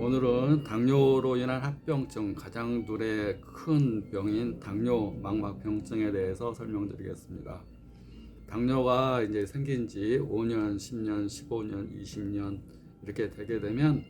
오늘은 당뇨로 인한 합병증, 가장 둘의 큰 병인 당뇨 망막병증에 대해서 설명드리겠습니다. 당뇨가 이제 생긴 지 5년, 10년, 15년, 20년 이렇게 되게 되면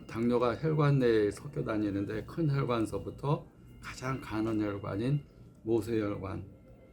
당뇨가 혈관 내에 섞여 다니는데 큰 혈관서부터 가장 가는 혈관인 모세혈관,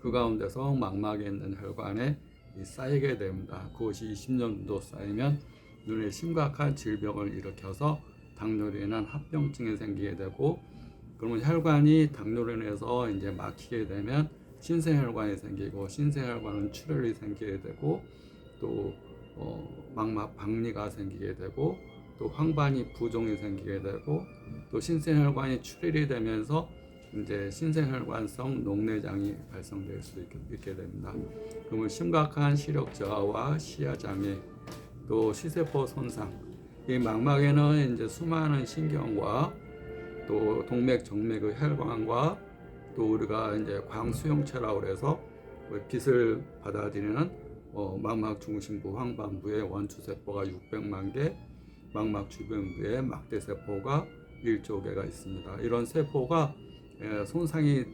그 가운데서 망막에 있는 혈관에 쌓이게 됩니다. 그것이 20년 정도 쌓이면 눈에 심각한 질병을 일으켜서 당뇨로 인한 합병증이 생기게 되고, 그러면 혈관이 당뇨로 인해서 이제 막히게 되면 신생혈관이 생기고, 신생혈관은 출혈이 생기게 되고, 또 망막 박리가 생기게 되고, 또 황반이 부종이 생기게 되고, 또 신생혈관이 출혈이 되면서 이제 신생혈관성 녹내장이 발생될 수 있게 됩니다. 그러면 심각한 시력 저하와 시야 장애, 또 시세포 손상, 이 망막에는 이제 수많은 신경과 또 동맥, 정맥의 혈관과 또 우리가 이제 광수용체라고 해서 빛을 받아들이는 망막 중심부 황반부에 원추세포가 600만 개, 망막 주변부에 막대세포가 1조 개가 있습니다. 이런 세포가 손상이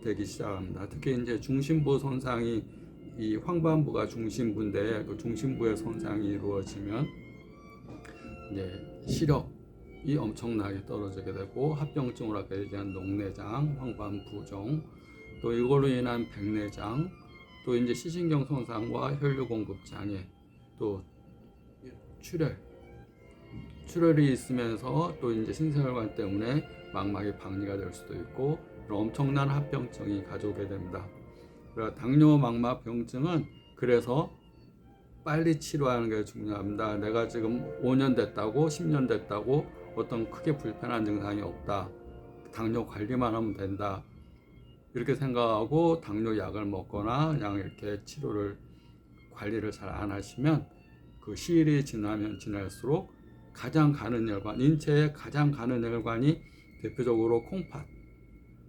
되기 시작합니다. 특히 이제 중심부 손상이, 이 황반부가 중심부인데 그 중심부의 손상이 이루어지면 이제 시력이 엄청나게 떨어지게 되고, 합병증으로 아까 얘기한 녹내장, 황반부종, 또 이걸로 인한 백내장, 또 이제 시신경 손상과 혈류 공급 장애, 또 출혈이 있으면서 또 이제 신생혈관 때문에 망막이 박리가 될 수도 있고, 엄청난 합병증이 가져오게 됩니다. 당뇨 망막 병증은 그래서 빨리 치료하는 게 중요합니다. 내가 지금 5년 됐다고 10년 됐다고 어떤 크게 불편한 증상이 없다, 당뇨 관리만 하면 된다, 이렇게 생각하고 당뇨 약을 먹거나 그냥 이렇게 관리를 잘 안 하시면 그 시일이 지나면 지날수록 가장 가는 혈관, 인체의 가장 가는 혈관이 대표적으로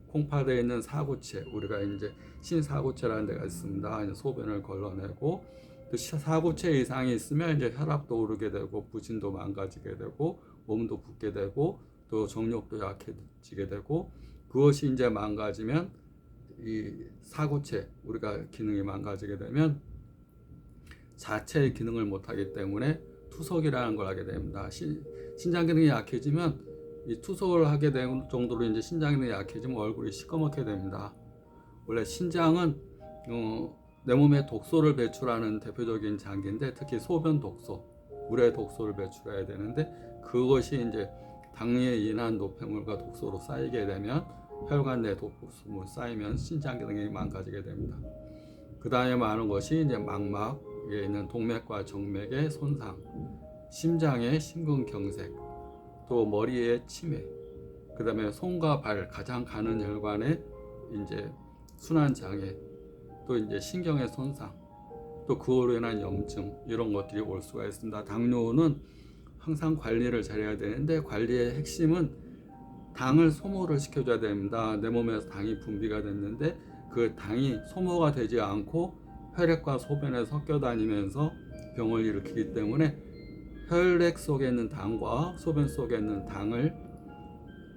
콩팥에 있는 사구체, 우리가 이제 신사구체라는 데가 있습니다. 소변을 걸러내고, 또 사구체 이상이 있으면 이제 혈압도 오르게 되고, 부진도 망가지게 되고, 몸도 붓게 되고, 또 정력도 약해지게 되고, 그것이 이제 망가지면 이 사구체, 우리가 기능이 망가지게 되면 자체의 기능을 못하기 때문에 투석이라는 걸 하게 됩니다. 신장 기능이 약해지면 이 투석을 하게 되는 정도로 이제 신장 기능이 약해지면 얼굴이 시꺼멓게 됩니다. 원래 신장은 내 몸에 독소를 배출하는 대표적인 장기인데, 특히 소변 독소, 물의 독소를 배출해야 되는데, 그것이 이제 당뇨에 인한 노폐물과 독소로 쌓이게 되면 혈관 내 독소물 쌓이면 신장 기능이 망가지게 됩니다. 그 다음에 많은 것이 이제 망막에 있는 동맥과 정맥의 손상, 심장의 심근경색, 또 머리의 치매, 그 다음에 손과 발 가장 가는 혈관의 이제 순환 장애, 또 이제 신경의 손상, 또 그로 인한 염증, 이런 것들이 올 수가 있습니다. 당뇨는 항상 관리를 잘해야 되는데, 관리의 핵심은 당을 소모를 시켜줘야 됩니다. 내 몸에서 당이 분비가 됐는데 그 당이 소모가 되지 않고 혈액과 소변에 섞여 다니면서 병을 일으키기 때문에 혈액 속에 있는 당과 소변 속에 있는 당을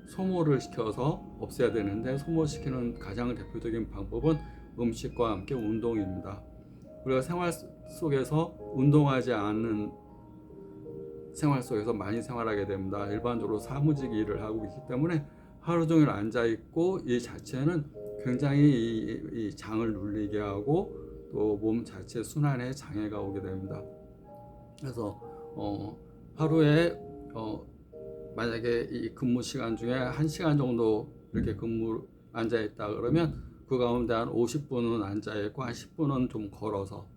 소모를 시켜서 없애야 되는데, 소모시키는 가장 대표적인 방법은 음식과 함께 운동입니다. 우리가 생활 속에서 운동하지 않는 생활 속에서 많이 생활하게 됩니다. 일반적으로 사무직 일을 하고 있기 때문에 하루 종일 앉아 있고, 이 자체는 굉장히 이 장을 눌리게 하고 또 몸 자체 순환에 장애가 오게 됩니다. 그래서 하루에 만약에 이 근무 시간 중에 1시간 정도 이렇게 앉아 있다 그러면 그 가운데 한 50분은 앉아 있고 한 10분은 좀 걸어서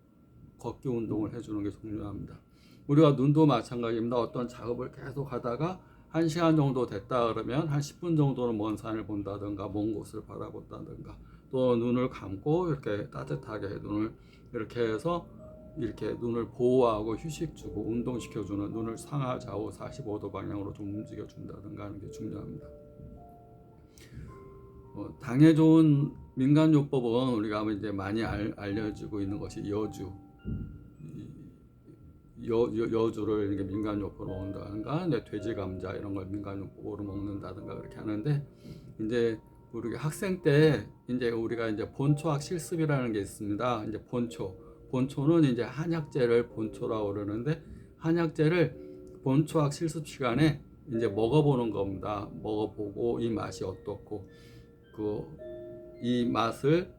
걷기 운동을 해주는 게 중요합니다. 우리가 눈도 마찬가지입니다. 어떤 작업을 계속 하다가 1시간 정도 됐다 그러면 한 10분 정도는 먼 산을 본다든가 먼 곳을 바라본다든가, 또 눈을 감고 이렇게 따뜻하게 눈을 이렇게 해서 이렇게 눈을 보호하고 휴식 주고 운동시켜주는, 눈을 상하 좌우 45도 방향으로 좀 움직여 준다든가 하는 게 중요합니다. 당에 좋은 민간요법은 우리가 이제 많이 알려지고 있는 것이 여주를 이렇게 민간요법으로 먹는다든가, 돼지 감자 이런 걸 민간요법으로 먹는다든가 그렇게 하는데, 이제 우리 학생 때 이제 우리가 이제 본초학 실습이라는 게 있습니다. 이제 본초는 이제 한약재를 본초라고 그러는데, 한약재를 본초학 실습 시간에 이제 먹어보는 겁니다. 먹어보고 이 맛이 어떻고 이 맛을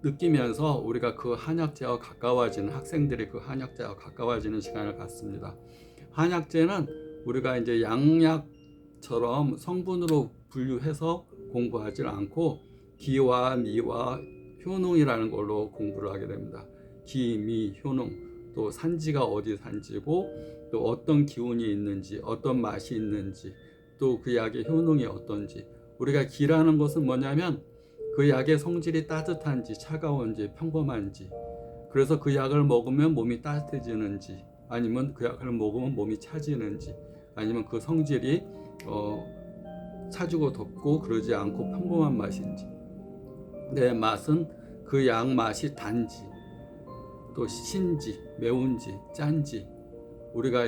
느끼면서 우리가 그 한약재와 가까워지는, 학생들이 그 한약재와 가까워지는 시간을 갖습니다. 한약재는 우리가 이제 양약처럼 성분으로 분류해서 공부하지 않고 기와 미와 효능이라는 걸로 공부를 하게 됩니다. 기, 미, 효능, 또 산지가 어디 산지고, 또 어떤 기운이 있는지, 어떤 맛이 있는지, 또 그 약의 효능이 어떤지. 우리가 기라는 것은 뭐냐면 그 약의 성질이 따뜻한지 차가운지 평범한지, 그래서 그 약을 먹으면 몸이 따뜻해지는지, 아니면 그 약을 먹으면 몸이 차지는지, 아니면 그 성질이 차지고 덥고 그러지 않고 평범한 맛인지. 내 맛은 그 약 맛이 단지, 또 신지, 매운지, 짠지, 우리가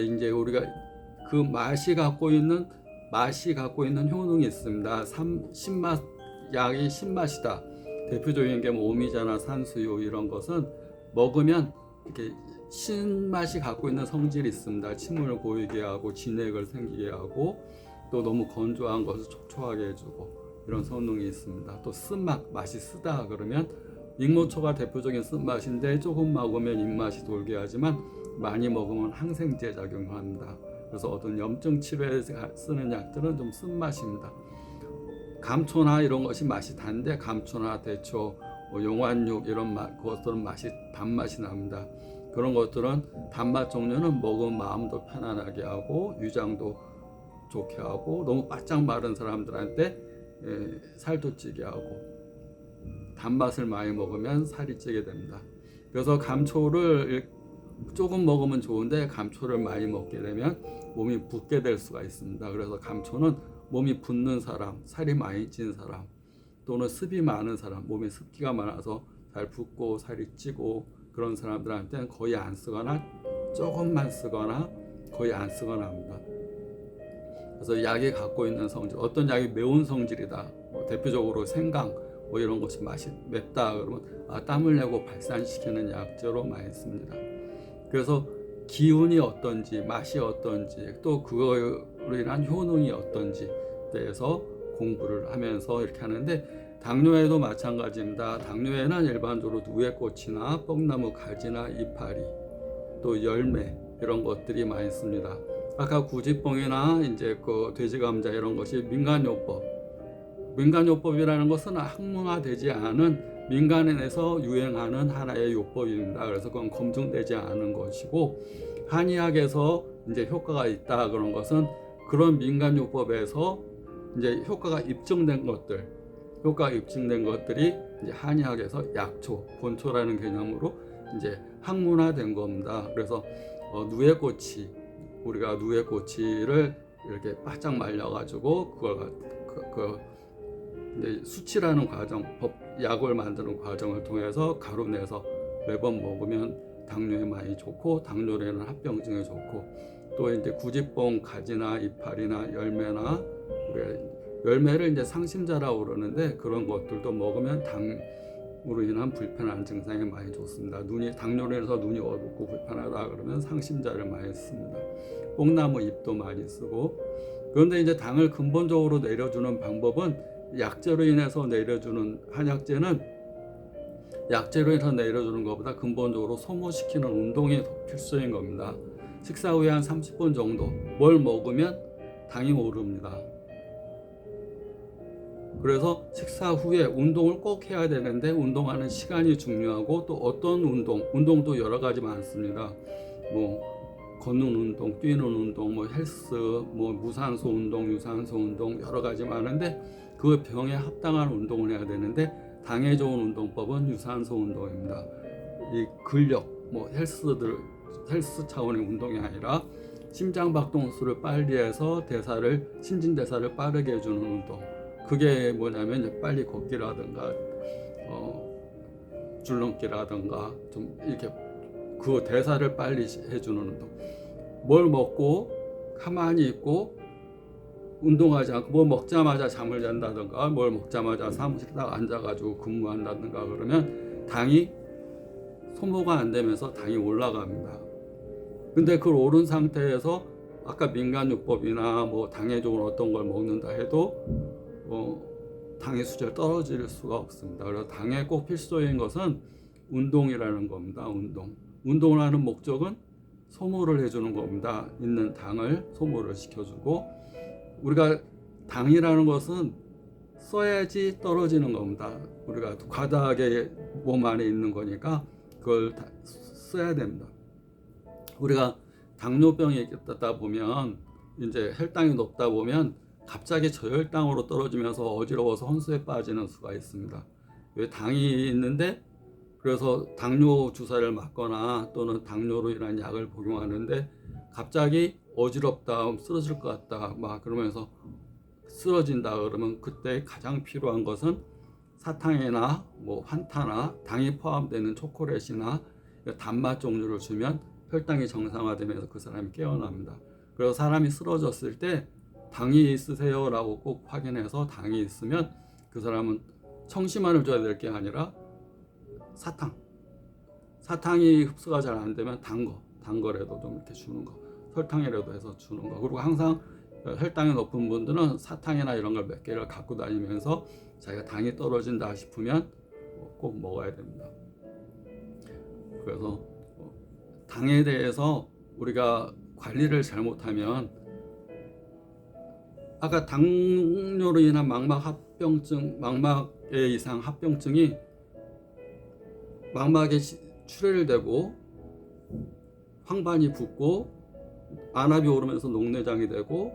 그 맛이 갖고 있는 효능이 있습니다. 신맛, 약이 신맛이다. 대표적인 게 뭐 오미자나 산수유 이런 것은 먹으면 이렇게 신맛이 갖고 있는 성질이 있습니다. 침을 고이게 하고 진액을 생기게 하고, 또 너무 건조한 것을 촉촉하게 해주고 이런 성능이 있습니다. 또 쓴맛, 맛이 쓰다 그러면 익모초가 대표적인 쓴맛인데, 조금 먹으면 입맛이 돌게 하지만 많이 먹으면 항생제 작용을 합니다. 그래서 어떤 염증 치료에 쓰는 약들은 좀 쓴맛입니다. 감초나 이런 것이 맛이 단데, 감초나 대초, 용환육 이런 것들은 단맛이 납니다. 그런 것들은 단맛 종류는 먹으면 마음도 편안하게 하고 위장도 좋게 하고, 너무 바짝 마른 사람들한테 살도 찌게 하고, 단맛을 많이 먹으면 살이 찌게 됩니다. 그래서 감초를 조금 먹으면 좋은데, 감초를 많이 먹게 되면 몸이 붓게 될 수가 있습니다. 그래서 감초는 몸이 붓는 사람, 살이 많이 찐 사람, 또는 습이 많은 사람, 몸에 습기가 많아서 잘 붓고 살이 찌고 그런 사람들한테는 거의 안 쓰거나 조금만 쓰거나 거의 안 쓰거나 합니다. 그래서 약이 갖고 있는 성질, 어떤 약이 매운 성질이다, 대표적으로 생강 이런 것이 맛이 맵다 그러면 땀을 내고 발산시키는 약재로 많이 씁니다. 그래서 기운이 어떤지, 맛이 어떤지, 또 그거로 인한 효능이 어떤지 대해서 공부를 하면서 이렇게 하는데, 당뇨에도 마찬가지입니다. 당뇨에는 일반적으로 누에꽃이나 뽕나무 가지나 이파리, 또 열매 이런 것들이 많이 씁니다. 아까 구지뽕이나 이제 그 돼지 감자 이런 것이 민간요법이라는 것은 학문화되지 않은 민간에서 유행하는 하나의 요법입니다. 그래서 그건 검증되지 않은 것이고, 한의학에서 이제 효과가 있다 그런 것은 그런 민간요법에서 이제 효과가 입증된 것들이 이제 한의학에서 약초, 본초라는 개념으로 이제 학문화된 겁니다. 그래서 우리가 누에꼬치를 이렇게 바짝 말려가지고 이제 수치라는 과정, 약을 만드는 과정을 통해서 가루 내서 매번 먹으면 당뇨에 많이 좋고, 당뇨에는 합병증에 좋고, 또 이제 구지뽕, 가지나 이파리나 열매나, 열매를 이제 상심자라고 그러는데, 그런 것들도 먹으면 당으로 인한 불편한 증상이 많이 좋습니다. 당뇨로 인해서 눈이 어둡고 불편하다 그러면 상심자를 많이 씁니다. 뽕나무 잎도 많이 쓰고. 그런데 이제 당을 근본적으로 내려주는 방법은, 약재로 인해서 내려주는 한약재는 약재로 인해서 내려주는 것보다 근본적으로 소모시키는 운동이 더 필수인 겁니다. 식사 후에 한 30분 정도 뭘 먹으면 당이 오릅니다. 그래서 식사 후에 운동을 꼭 해야 되는데, 운동하는 시간이 중요하고, 또 어떤 운동도 여러 가지 많습니다. 걷는 운동, 뛰는 운동, 헬스, 무산소 운동, 유산소 운동 여러 가지 많은데, 그 병에 합당한 운동을 해야 되는데, 당에 좋은 운동법은 유산소 운동입니다. 이 근력, 헬스 차원의 운동이 아니라 심장박동수를 빨리 해서 신진대사를 빠르게 해주는 운동. 그게 뭐냐면 빨리 걷기라든가 줄넘기라든가 좀 이렇게 그 대사를 빨리 해주는 운동. 뭘 먹고 가만히 있고 운동하지 않고 뭐 먹자마자 잠을 잔다든가 뭘 먹자마자 사무실에 딱 앉아가지고 근무한다든가 그러면 당이 소모가 안 되면서 당이 올라갑니다. 근데 그걸 오른 상태에서 아까 민간요법이나 뭐 당에 좋은 어떤 걸 먹는다 해도 당의 수치가 떨어질 수가 없습니다. 그래서 당에 꼭 필수적인 것은 운동이라는 겁니다. 운동을 하는 목적은 소모를 해주는 겁니다. 있는 당을 소모를 시켜주고, 우리가 당이라는 것은 써야지 떨어지는 겁니다. 우리가 과다하게 몸 안에 있는 거니까 그걸 다 써야 됩니다. 우리가 당뇨병이 있다 보면 이제 혈당이 높다 보면 갑자기 저혈당으로 떨어지면서 어지러워서 혼수에 빠지는 수가 있습니다. 왜 당이 있는데 그래서 당뇨 주사를 맞거나 또는 당뇨로 인한 약을 복용하는데 갑자기 어지럽다, 쓰러질 것 같다, 막 그러면서 쓰러진다 그러면 그때 가장 필요한 것은 사탕이나 뭐 환타나 당이 포함되는 초콜릿이나 단맛 종류를 주면 혈당이 정상화되면서 그 사람이 깨어납니다. 그래서 사람이 쓰러졌을 때 당이 있으세요? 라고 꼭 확인해서 당이 있으면 그 사람은 청심환을 줘야 될 게 아니라 사탕이 흡수가 잘 안 되면 단 거라도 좀 이렇게 주는 거, 설탕이라도 해서 주는 거. 그리고 항상 혈당이 높은 분들은 사탕이나 이런 걸 몇 개를 갖고 다니면서 자기가 당이 떨어진다 싶으면 꼭 먹어야 됩니다. 그래서 당에 대해서 우리가 관리를 잘못하면 아까 당뇨로 인한 망막에 이상 합병증이 망막에 출혈되고 황반이 붓고 안압이 오르면서 녹내장이 되고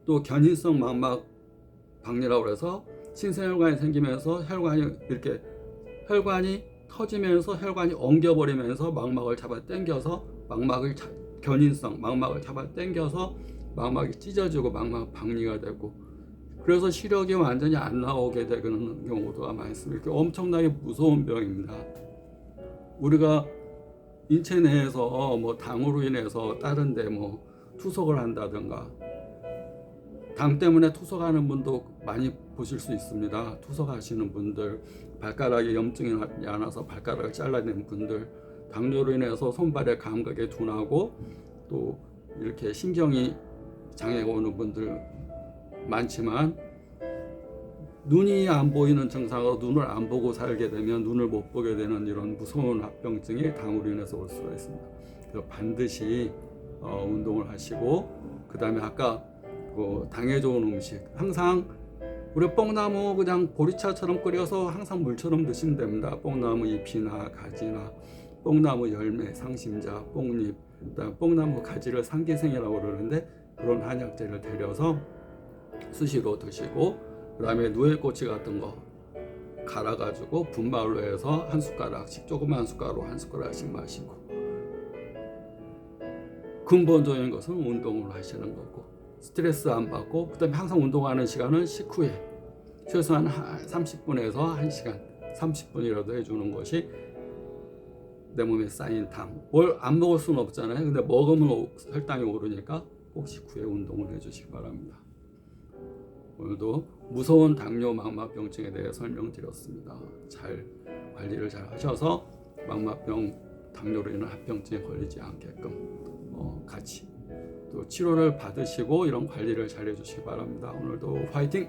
또 견인성 망막 박리라고 해서 신생혈관이 생기면서 혈관이 터지면서 혈관이 엉겨버리면서 망막을 잡아 당겨서 망막을 잡아 당겨서 망막이 찢어지고 망막 박리가 되고, 그래서 시력이 완전히 안 나오게 되는 경우가 많습니다. 엄청나게 무서운 병입니다. 우리가 인체 내에서 뭐 당으로 인해서 다른 데 뭐 투석을 한다든가, 당 때문에 투석하는 분도 많이 보실 수 있습니다. 투석하시는 분들, 발가락에 염증이 나서 발가락을 잘라낸 분들, 당뇨로 인해서 손발의 감각이 둔하고 또 이렇게 신경이 장애가 오는 분들 많지만, 눈이 안 보이는 증상으로 눈을 안 보고 살게 되면 눈을 못 보게 되는 이런 무서운 합병증이 당으로 인해서 올 수가 있습니다. 그래서 반드시 운동을 하시고, 그 다음에 아까 당에 좋은 음식, 항상 우리 뽕나무 그냥 보리차처럼 끓여서 항상 물처럼 드시면 됩니다. 뽕나무 잎이나 가지나 뽕나무 열매, 상심자, 뽕잎, 그다음 뽕나무 가지를 상기생이라고 그러는데 그런 한약재를 데려서 수시로 드시고, 그 다음에 누에꼬치 같은 거 갈아가지고 분말로 해서 한 숟가락씩, 조그만 숟가락으로 한 숟가락씩 마시고, 근본적인 것은 운동을 하시는 거고 스트레스 안 받고, 그 다음에 항상 운동하는 시간은 식후에 최소한 30분에서 1시간 30분이라도 해주는 것이 내 몸에 쌓인 당, 뭘 안 먹을 수는 없잖아요. 근데 먹으면 혈당이 오르니까 꼭 식후에 운동을 해주시기 바랍니다. 오늘도 무서운 당뇨 망막병증에 대해 설명드렸습니다. 관리를 잘 하셔서 망막병, 당뇨로 인한 합병증에 걸리지 않게끔 같이 또 치료를 받으시고 이런 관리를 잘 해주시기 바랍니다. 오늘도 화이팅!